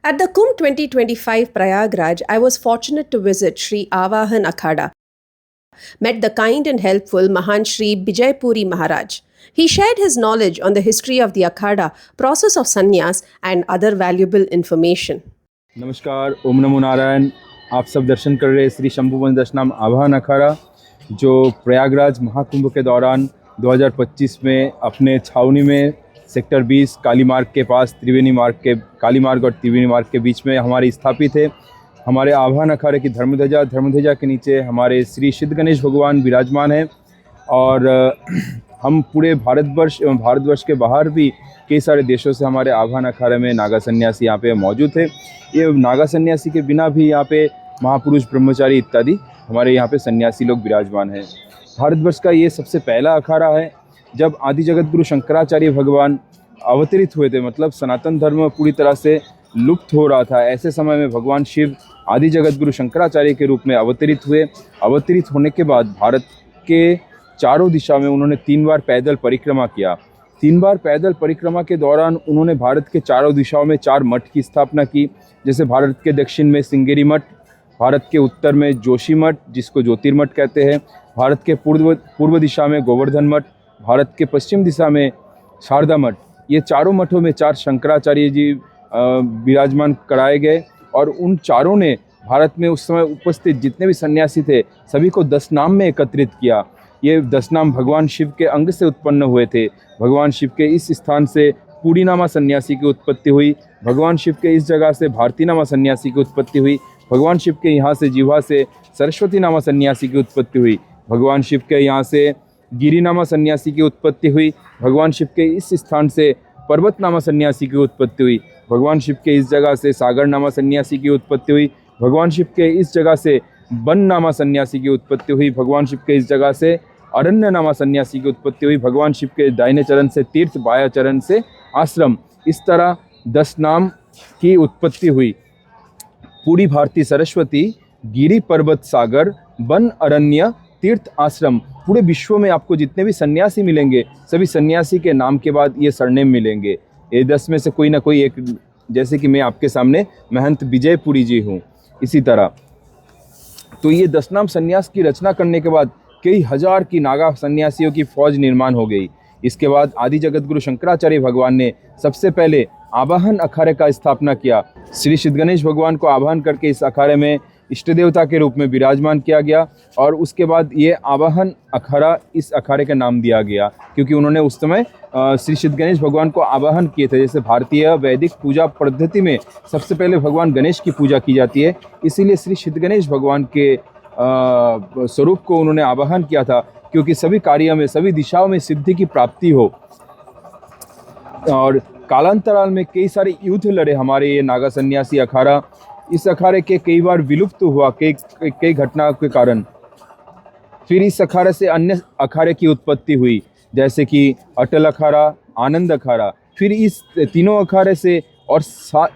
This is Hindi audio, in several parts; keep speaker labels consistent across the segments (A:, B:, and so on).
A: At the Kumbh 2025 Prayagraj, I was fortunate to visit Sri Avahan Akhada, met the kind and helpful Mahan Sri Bijaypuri Maharaj. He shared his knowledge on the history of the Akhada, process of sannyas, and other valuable information.
B: नमस्कार, ओम नमो नारायण। आप सब दर्शन कर रहे श्री शंभुवन दशनाम आवाहन अखाड़ा, जो प्रयागराज महाकुंभ के दौरान 2025 में अपने छावनी में सेक्टर 20 काली मार्ग के पास काली मार्ग और त्रिवेणी मार्ग के बीच में हमारे स्थापित है। हमारे आवाहन अखाड़े की धर्मध्वजा के नीचे हमारे श्री सिद्ध गणेश भगवान विराजमान हैं। और हम पूरे भारतवर्ष एवं भारतवर्ष के बाहर भी कई सारे देशों से हमारे आवाहन अखाड़े में नागा सन्यासी यहाँ पे मौजूद थे। ये नागा सन्यासी के बिना भी यहाँ पे महापुरुष ब्रह्मचारी इत्यादि हमारे यहाँ पे सन्यासी लोग विराजमान हैं। भारतवर्ष का ये सबसे पहला अखाड़ा है। जब आदि जगत गुरु शंकराचार्य भगवान अवतरित हुए थे, मतलब सनातन धर्म पूरी तरह से लुप्त हो रहा था, ऐसे समय में भगवान शिव आदि जगत गुरु शंकराचार्य के रूप में अवतरित हुए। अवतरित होने के बाद भारत के चारों दिशा में उन्होंने 3 बार पैदल परिक्रमा किया। 3 बार पैदल परिक्रमा के दौरान उन्होंने भारत के चारों दिशाओं में 4 मठ की स्थापना की। जैसे भारत के दक्षिण में सिंगेरी मठ, भारत के उत्तर में जोशी मठ जिसको ज्योतिर्मठ कहते हैं, भारत के पूर्व दिशा में गोवर्धन मठ, भारत के पश्चिम दिशा में शारदा मठ। ये चारों मठों में 4 शंकराचार्य जी विराजमान कराए गए और उन चारों ने भारत में उस समय उपस्थित जितने भी सन्यासी थे सभी को 10 नाम में एकत्रित किया। ये 10 नाम भगवान शिव के अंग से उत्पन्न हुए थे। भगवान शिव के इस स्थान से पूरी नामा सन्यासी की उत्पत्ति हुई। भगवान शिव के इस जगह से भारती नामा सन्यासी की उत्पत्ति हुई। भगवान शिव के यहाँ से जिह्वा से सरस्वती नामा सन्यासी की उत्पत्ति हुई। भगवान शिव के यहाँ से गिरी नामा सन्यासी की उत्पत्ति हुई। भगवान शिव के इस स्थान से पर्वत नामा सन्यासी की उत्पत्ति हुई। भगवान शिव के इस जगह से सागर नामा सन्यासी की उत्पत्ति हुई। भगवान शिव के इस जगह से वन नामा सन्यासी की उत्पत्ति हुई। भगवान शिव के इस जगह से अरण्य नामा सन्यासी की उत्पत्ति हुई। भगवान शिव के दाहिने चरण से तीर्थ, बाया चरण से आश्रम, इस तरह 10 नाम की उत्पत्ति हुई। पूरी भारती सरस्वती, गिरी, पर्वत, सागर, वन, अरण्य, तीर्थ, आश्रम, पूरे विश्व में आपको जितने भी सन्यासी मिलेंगे सभी सन्यासी के नाम के बाद ये सरनेम मिलेंगे। ये 10 में से कोई ना कोई एक, जैसे कि मैं आपके सामने महंत विजयपुरी जी हूँ, इसी तरह। तो ये 10 नाम सन्यास की रचना करने के बाद कई हजार की नागा सन्यासियों की फौज निर्माण हो गई। इसके बाद आदि जगत गुरु शंकराचार्य भगवान ने सबसे पहले आवाहन अखाड़े का स्थापना किया। श्री सिद्ध गणेश भगवान को आवाहन करके इस अखाड़े में इष्ट देवता के रूप में विराजमान किया गया और उसके बाद ये आवाहन अखाड़ा इस अखाड़े का नाम दिया गया, क्योंकि उन्होंने उस समय श्री सिद्ध गणेश भगवान को आवाहन किए थे। जैसे भारतीय वैदिक पूजा पद्धति में सबसे पहले भगवान गणेश की पूजा की जाती है, इसीलिए श्री सिद्ध गणेश भगवान के स्वरूप को उन्होंने आवाहन किया था, क्योंकि सभी कार्यों में, सभी दिशाओं में सिद्धि की प्राप्ति हो। और कालांतराल में कई सारे युद्ध लड़े हमारे ये नागा सन्यासी अखाड़ा। इस अखाड़े के कई बार विलुप्त हुआ कई घटनाओं के कारण। फिर इस अखाड़े से अन्य अखाड़े की उत्पत्ति हुई, जैसे कि अटल अखाड़ा, आनंद अखाड़ा। फिर इस तीनों अखाड़े से और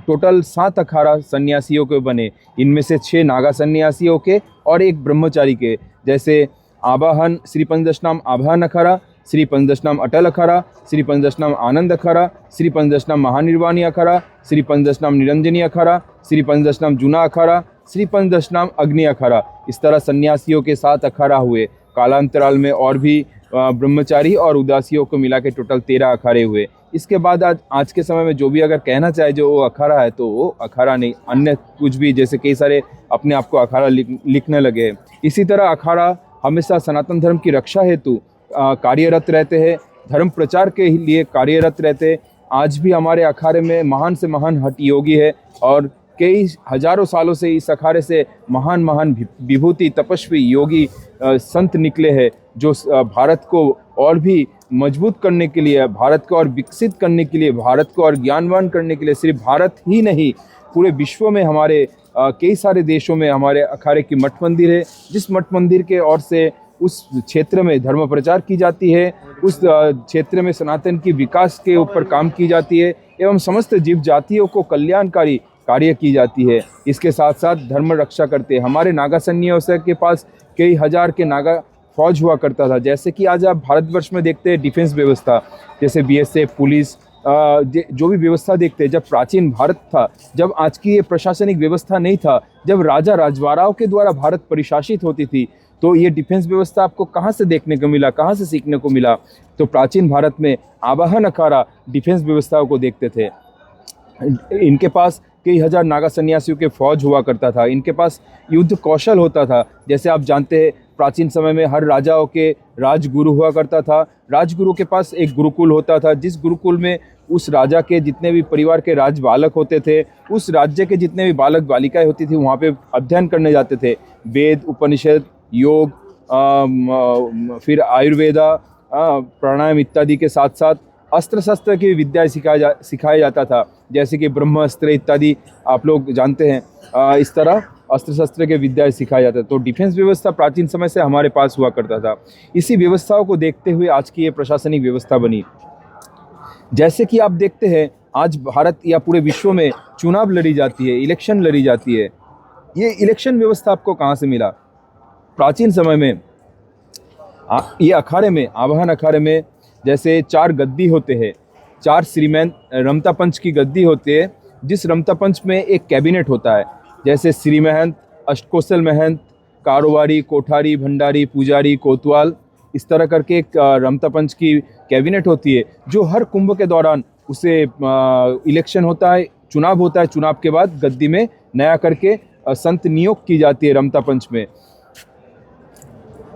B: टोटल 7 अखाड़ा सन्यासियों के बने। इनमें से 6 नागा सन्यासियों के और 1 ब्रह्मचारी के, जैसे आवाहन श्री पंचदशनाम आवाहन अखाड़ा, श्री पंचदशनाम अटल अखाड़ा, श्री पंचदशनाम आनंद अखाड़ा, श्री पंचदशनाम महानिर्वाणी अखाड़ा, श्री पंचदशनाम निरंजनी अखाड़ा, श्री पंचदशनाम जूना अखाड़ा, श्री पंचदशनाम अग्नि अखाड़ा। इस तरह सन्यासियों के 7 अखाड़ा हुए। कालांतराल में और भी ब्रह्मचारी और उदासियों को मिला के टोटल 13 अखाड़े हुए। इसके बाद आज के समय में जो भी अगर कहना चाहे जो वो अखाड़ा है, तो वो अखाड़ा नहीं, अन्य कुछ भी, जैसे कई सारे अपने आप को अखाड़ा लिखने लगे। इसी तरह अखाड़ा हमेशा सनातन धर्म की रक्षा हेतु कार्यरत रहते हैं, धर्म प्रचार के लिए कार्यरत रहते हैं। आज भी हमारे अखाड़े में महान से महान हठ योगी है और कई हजारों सालों से इस अखाड़े से महान महान विभूति, तपस्वी, योगी, संत निकले हैं, जो भारत को और भी मजबूत करने के लिए, भारत को और विकसित करने के लिए, भारत को और ज्ञानवान करने के लिए, सिर्फ भारत ही नहीं पूरे विश्व में हमारे कई सारे देशों में हमारे अखाड़े की मठ मंदिर है, जिस मठ मंदिर के ओर से उस क्षेत्र में धर्म प्रचार की जाती है, उस क्षेत्र में सनातन की विकास के ऊपर काम की जाती है एवं समस्त जीव जातियों को कल्याणकारी कार्य की जाती है। इसके साथ साथ धर्म रक्षा करते हैं। हमारे नागा सन्यासियों के पास कई हजार के नागा फौज हुआ करता था। जैसे कि आज आप भारतवर्ष में देखते हैं डिफेंस व्यवस्था, जैसे BSF, पुलिस, जो भी व्यवस्था देखते हैं, जब प्राचीन भारत था, जब आज की ये प्रशासनिक व्यवस्था नहीं था, जब राजा राजवाड़ाओं के द्वारा भारत परिशासित होती थी, तो ये डिफेंस व्यवस्था आपको कहाँ से देखने को मिला, कहाँ से सीखने को मिला? तो प्राचीन भारत में आवाहन अखाड़ा डिफेंस व्यवस्थाओं को देखते थे। इनके पास कई हजार नागा सन्यासियों के फौज हुआ करता था, इनके पास युद्ध कौशल होता था। जैसे आप जानते हैं, प्राचीन समय में हर राजाओं के राजगुरु हुआ करता था। राजगुरु के पास एक गुरुकुल होता था, जिस गुरुकुल में उस राजा के जितने भी परिवार के राज बालक होते थे, उस राज्य के जितने भी बालक बालिकाएं होती थी, वहाँ पे अध्ययन करने जाते थे। वेद, उपनिषद, योग, फिर आयुर्वेदा, प्राणायाम इत्यादि के साथ साथ अस्त्र शस्त्र की विद्या सिखाया जाता था, जैसे कि ब्रह्मास्त्र इत्यादि आप लोग जानते हैं। इस तरह अस्त्र शस्त्र के विद्या सिखाया जाता था। तो डिफेंस व्यवस्था प्राचीन समय से हमारे पास हुआ करता था। इसी व्यवस्थाओं को देखते हुए आज की ये प्रशासनिक व्यवस्था बनी। जैसे कि आप देखते हैं, आज भारत या पूरे विश्व में चुनाव लड़ी जाती है, इलेक्शन लड़ी जाती है। ये इलेक्शन व्यवस्था आपको कहाँ से मिला? प्राचीन समय में ये अखाड़े में, आवाहन अखाड़े में जैसे 4 गद्दी होते हैं, 4 श्रीमंत रमता पंच की गद्दी होती है, जिस रमता पंच में एक कैबिनेट होता है, जैसे श्री महंत, अष्टकोशल महंत, कारोबारी, कोठारी, भंडारी, पुजारी, कोतवाल, इस तरह करके एक रमता पंच की कैबिनेट होती है, जो हर कुंभ के दौरान उसे इलेक्शन होता है, चुनाव होता है। चुनाव के बाद गद्दी में नया करके संत नियुक्त की जाती है रमता पंच में।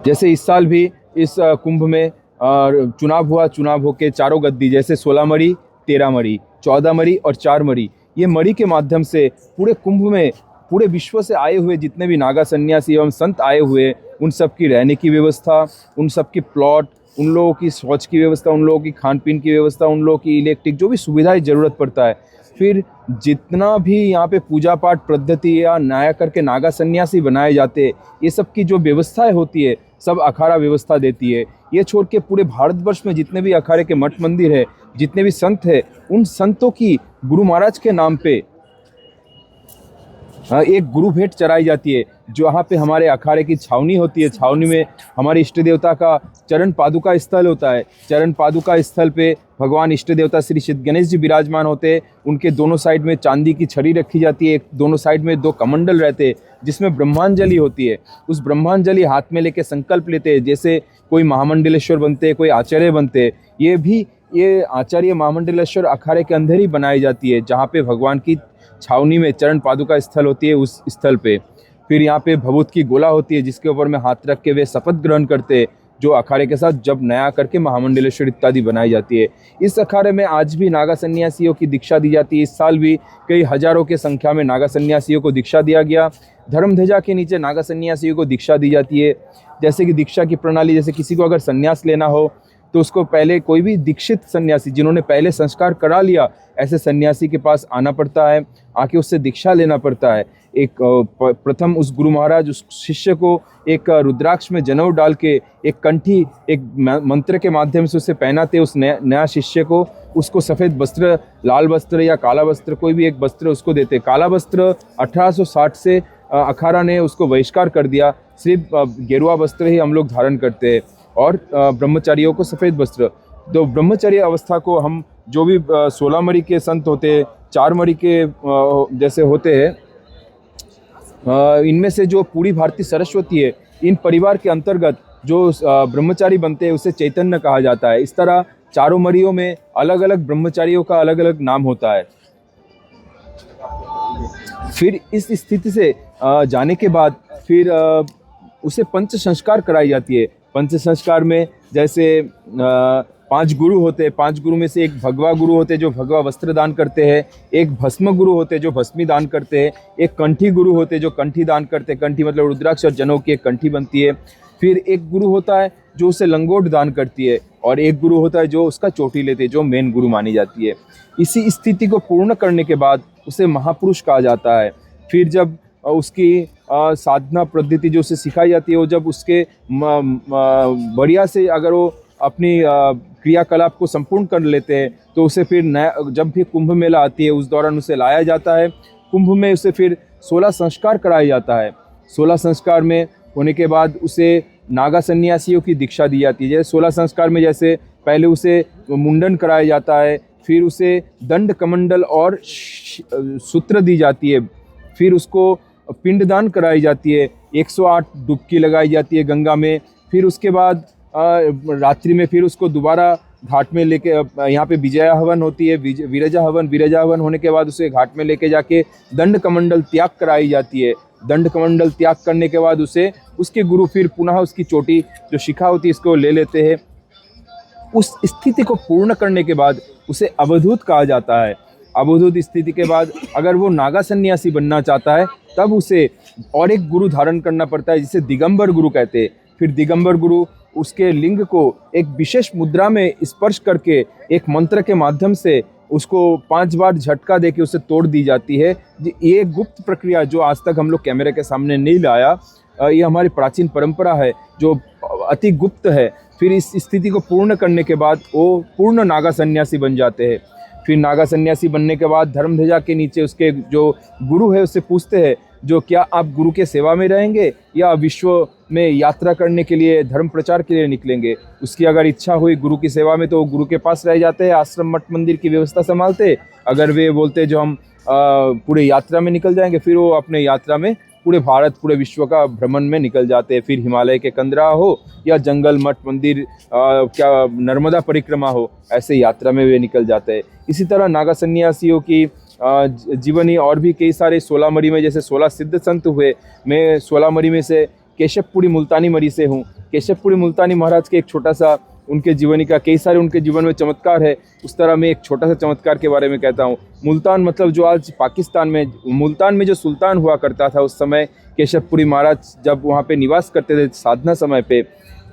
B: जैसे इस साल भी इस कुंभ में चुनाव हुआ, चुनाव होके चारों गद्दी, जैसे 16 मरी, 13 मरी, 14 मरी और 4 मरी, ये मरी के माध्यम से पूरे कुंभ में पूरे विश्व से आए हुए जितने भी नागा सन्यासी एवं संत आए हुए, उन सब की रहने की व्यवस्था, उन सब की प्लॉट, उन लोगों की शौच की व्यवस्था, उन लोगों की खान पीन की व्यवस्था, उन लोगों की इलेक्ट्रिक जो भी सुविधाएं ज़रूरत पड़ता है, फिर जितना भी यहाँ पे पूजा पाठ पद्धति या नया करके नागा सन्यासी बनाए जाते, ये सब की जो व्यवस्थाएं होती है, सब अखाड़ा व्यवस्था देती है। ये छोड़ के पूरे भारतवर्ष में जितने भी अखाड़े के मठ मंदिर है, जितने भी संत है, उन संतों की गुरु महाराज के नाम पे एक गुरु भेंट चढ़ाई जाती है, जो यहाँ पे हमारे अखाड़े की छावनी होती है। छावनी में हमारे इष्ट देवता का चरण पादुका स्थल होता है। चरण पादुका स्थल पे भगवान इष्ट देवता श्री सिद्ध गणेश जी विराजमान होते हैं। उनके दोनों साइड में चांदी की छड़ी रखी जाती है, दोनों साइड में 2 कमंडल रहते हैं, जिसमें ब्रह्मांजलि होती है। उस ब्रह्मांजलि हाथ में लेके संकल्प लेते हैं, जैसे कोई महामंडलेश्वर बनते हैं, कोई आचार्य बनते हैं। ये आचार्य महामंडलेश्वर अखाड़े के अंदर ही बनाई जाती है, जहाँ पे भगवान की छावनी में चरण पादुका स्थल होती है, उस स्थल पे। फिर यहाँ पे भभूत की गोला होती है, जिसके ऊपर में हाथ रख के वे शपथ ग्रहण करते हैं, जो अखाड़े के साथ जब नया करके महामंडलेश्वर इत्यादि बनाई जाती है। इस अखाड़े में आज भी नागा सन्यासियों की दीक्षा दी जाती है। इस साल भी कई हजारों के संख्या में नागा सन्यासियों को दीक्षा दिया गया। धर्म ध्वजा के नीचे नागा सन्यासियों को दीक्षा दी जाती है। जैसे कि दीक्षा की प्रणाली, जैसे किसी को अगर संन्यास लेना हो तो उसको पहले कोई भी दीक्षित सन्यासी जिन्होंने पहले संस्कार करा लिया, ऐसे सन्यासी के पास आना पड़ता है, आके उससे दीक्षा लेना पड़ता है। एक प्रथम उस गुरु महाराज उस शिष्य को एक रुद्राक्ष में जनेऊ डाल के एक कंठी एक मंत्र के माध्यम से उसे पहनाते, उस नया शिष्य को उसको सफ़ेद वस्त्र, लाल वस्त्र या काला वस्त्र, कोई भी एक वस्त्र उसको देते। काला वस्त्र 1860 से अखाड़ा ने उसको बहिष्कार कर दिया, सिर्फ गेरुआ वस्त्र ही हम लोग धारण करते हैं, और ब्रह्मचारियों को सफ़ेद वस्त्र। तो ब्रह्मचर्य अवस्था को हम जो भी 16 मरी के संत होते हैं, 4 मरी के जैसे होते हैं, इनमें से जो पूरी भारती सरस्वती है, इन परिवार के अंतर्गत जो ब्रह्मचारी बनते हैं उसे चैतन्य कहा जाता है। इस तरह चारों मरियों में अलग अलग ब्रह्मचारियों का अलग अलग नाम होता है। फिर इस स्थिति से जाने के बाद फिर उसे पंच संस्कार कराई जाती है। पंच संस्कार में जैसे 5 गुरु होते हैं, 5 गुरु में से एक भगवा गुरु होते हैं जो भगवा वस्त्र दान करते हैं, एक भस्म गुरु होते हैं जो भस्मी दान करते हैं, एक कंठी गुरु होते हैं जो कंठी दान करते हैं, कंठी मतलब रुद्राक्ष और जनेऊ की एक कंठी बनती है। फिर एक गुरु होता है जो उसे लंगोट दान करती है, और एक गुरु होता है जो उसका चोटी लेते हैं, जो मेन गुरु मानी जाती है। इसी स्थिति को पूर्ण करने के बाद उसे महापुरुष कहा जाता है। फिर जब उसकी साधना पद्धति जो उसे सिखाई जाती है, वो जब उसके बढ़िया से अगर वो अपनी क्रियाकलाप को संपूर्ण कर लेते हैं, तो उसे फिर नया, जब भी कुंभ मेला आती है उस दौरान उसे लाया जाता है। कुंभ में उसे फिर 16 संस्कार कराया जाता है। 16 संस्कार में होने के बाद उसे नागा सन्यासियों की दीक्षा दी जाती है। जैसे 16 संस्कार में जैसे पहले उसे मुंडन कराया जाता है, फिर उसे दंड कमंडल और सूत्र दी जाती है, फिर उसको पिंडदान कराई जाती है, 108 डुबकी लगाई जाती है गंगा में। फिर उसके बाद रात्रि में फिर उसको दोबारा घाट में लेके, यहाँ पे विजया हवन होती है, विरजा हवन होने के बाद उसे घाट में लेके जाके दंड कमंडल त्याग कराई जाती है। दंड कमंडल त्याग करने के बाद उसे उसके गुरु फिर पुनः उसकी चोटी जो शिखा होती है इसको ले लेते हैं। उस स्थिति को पूर्ण करने के बाद उसे अवधूत कहा जाता है। अवधूत स्थिति के बाद अगर वो नागा सन्यासी बनना चाहता है तब उसे और एक गुरु धारण करना पड़ता है, जिसे दिगंबर गुरु कहते हैं। फिर दिगंबर गुरु उसके लिंग को एक विशेष मुद्रा में स्पर्श करके एक मंत्र के माध्यम से उसको 5 बार झटका देके उसे तोड़ दी जाती है। ये गुप्त प्रक्रिया जो आज तक हम लोग कैमरे के सामने नहीं लाया, ये हमारी प्राचीन परंपरा है जो अति गुप्त है। फिर इस स्थिति को पूर्ण करने के बाद वो पूर्ण नागा सन्यासी बन जाते हैं। फिर नागा सन्यासी बनने के बाद धर्मध्वजा के नीचे उसके जो गुरु है उससे पूछते हैं जो क्या आप गुरु के सेवा में रहेंगे या विश्व में यात्रा करने के लिए, धर्म प्रचार के लिए निकलेंगे। उसकी अगर इच्छा हुई गुरु की सेवा में तो वो गुरु के पास रह जाते हैं, आश्रम मठ मंदिर की व्यवस्था संभालते। अगर वे बोलते जो हम पूरे यात्रा में निकल जाएंगे, फिर वो अपने यात्रा में पूरे भारत पूरे विश्व का भ्रमण में निकल जाते हैं। फिर हिमालय के कंदरा हो या जंगल मठ मंदिर क्या नर्मदा परिक्रमा हो, ऐसे यात्रा में वे निकल जाते हैं। इसी तरह नागा सन्यासियों की जीवनी और भी कई सारे 16 मरी में जैसे 16 सिद्ध संत हुए। मैं 16 मरी में से केशवपुरी मुल्तानी मरी से हूँ। केशवपुरी मुल्तानी महाराज के एक छोटा सा उनके जीवनी का कई सारे उनके जीवन में चमत्कार है, उस तरह मैं एक छोटा सा चमत्कार के बारे में कहता हूँ। मुल्तान मतलब जो आज पाकिस्तान में, मुल्तान में जो सुल्तान हुआ करता था उस समय केशवपुरी महाराज जब वहाँ पे निवास करते थे साधना समय पे,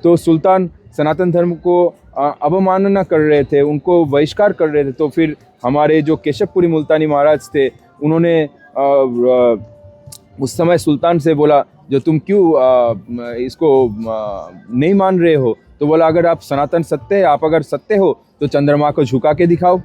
B: तो सुल्तान सनातन धर्म को अवमानना कर रहे थे, उनको बहिष्कार कर रहे थे। तो फिर हमारे जो केशवपुरी मुल्तानी महाराज थे उन्होंने उस समय सुल्तान से बोला जो तुम क्यों इसको नहीं मान रहे हो, तो बोला अगर आप सनातन सत्य है, आप अगर सत्य हो तो चंद्रमा को झुका के दिखाओ।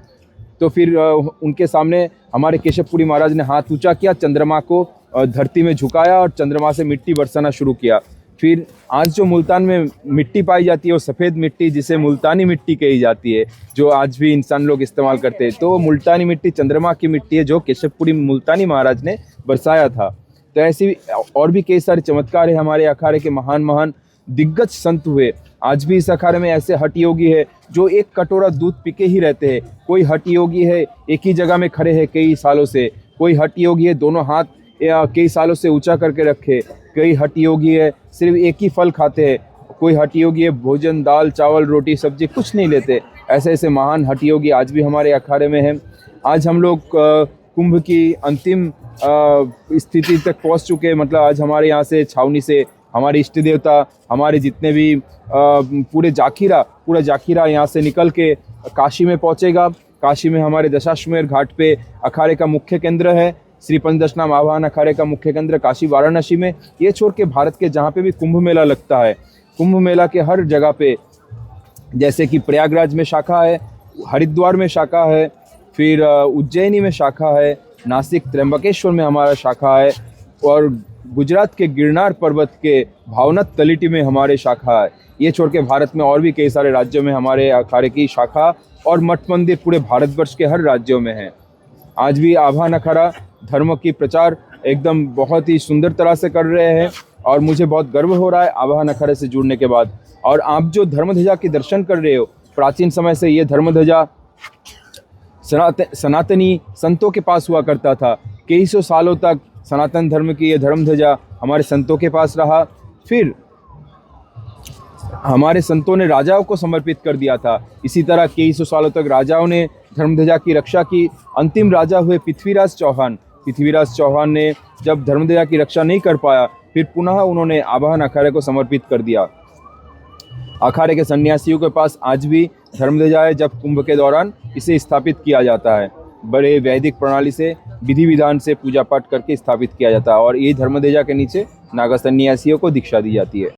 B: तो फिर उनके सामने हमारे केशवपुरी महाराज ने हाथ ऊंचा किया, चंद्रमा को धरती में झुकाया और चंद्रमा से मिट्टी बरसाना शुरू किया। फिर आज जो मुल्तान में मिट्टी पाई जाती है वो सफ़ेद मिट्टी जिसे मुल्तानी मिट्टी कही जाती है, जो आज भी इंसान लोग इस्तेमाल करते हैं। तो मुल्तानी मिट्टी चंद्रमा की मिट्टी है जो केशवपुरी मुल्तानी महाराज ने बरसाया था। तो ऐसी और भी कई सारे चमत्कार है। हमारे अखाड़े के महान महान दिग्गज संत हुए। आज भी इस अखाड़े में ऐसे हठ योगी है जो एक कटोरा दूध पी के ही रहते हैं। कोई हठ योगी है एक ही जगह में खड़े हैं कई सालों से, कोई हठ योगी है दोनों हाथ कई सालों से ऊंचा करके रखे, कई हठ योगी है सिर्फ एक ही फल खाते हैं, कोई हठ योगी है भोजन दाल चावल रोटी सब्जी कुछ नहीं लेते। ऐसे ऐसे महान हठ योगी आज भी हमारे अखाड़े में हैं। आज हम लोग कुंभ की अंतिम स्थिति तक पहुंच चुके हैं। मतलब आज हमारे यहाँ से छावनी से हमारे इष्ट देवता, हमारे जितने भी पूरा जाखीरा यहाँ से निकल के काशी में पहुँचेगा। काशी में हमारे दशाश्वमेध घाट पे अखाड़े का मुख्य केंद्र है। श्री पंचदशनाम आवाहन अखाड़े का मुख्य केंद्र काशी वाराणसी में। ये छोड़ के भारत के जहाँ पे भी कुंभ मेला लगता है, कुंभ मेला के हर जगह पे जैसे कि प्रयागराज में शाखा है, हरिद्वार में शाखा है, फिर उज्जैनी में शाखा है, नासिक त्र्यंबकेश्वर में हमारा शाखा है और गुजरात के गिरनार पर्वत के भावनाथ तलीटी में हमारे शाखा है। ये छोड़ के भारत में और भी कई सारे राज्यों में हमारे अखाड़े की शाखा और मठ मंदिर पूरे भारतवर्ष के हर राज्यों में हैं। आज भी आवाहन अखाड़ा धर्म की प्रचार एकदम बहुत ही सुंदर तरह से कर रहे हैं और मुझे बहुत गर्व हो रहा है आवाहन अखाड़े से जुड़ने के बाद। और आप जो धर्मध्वजा के दर्शन कर रहे हो, प्राचीन समय से ये धर्मध्वजा सनातनी संतों के पास हुआ करता था। कई सौ सालों तक सनातन धर्म की ये धर्मध्वजा हमारे संतों के पास रहा। फिर हमारे संतों ने राजाओं को समर्पित कर दिया था। इसी तरह कई सौ सालों तक राजाओं ने धर्मध्वजा की रक्षा की। अंतिम राजा हुए पृथ्वीराज चौहान ने जब धर्मध्वजा की रक्षा नहीं कर पाया, फिर पुनः उन्होंने आवाहन अखाड़े को समर्पित कर दिया। अखाड़े के सन्यासियों के पास आज भी धर्मध्वजा है। जब कुंभ के दौरान इसे स्थापित किया जाता है, बड़े वैदिक प्रणाली से विधि विधान से पूजा पाठ करके स्थापित किया जाता है और ये धर्मध्वजा के नीचे नागा सन्यासियों को दीक्षा दी जाती है।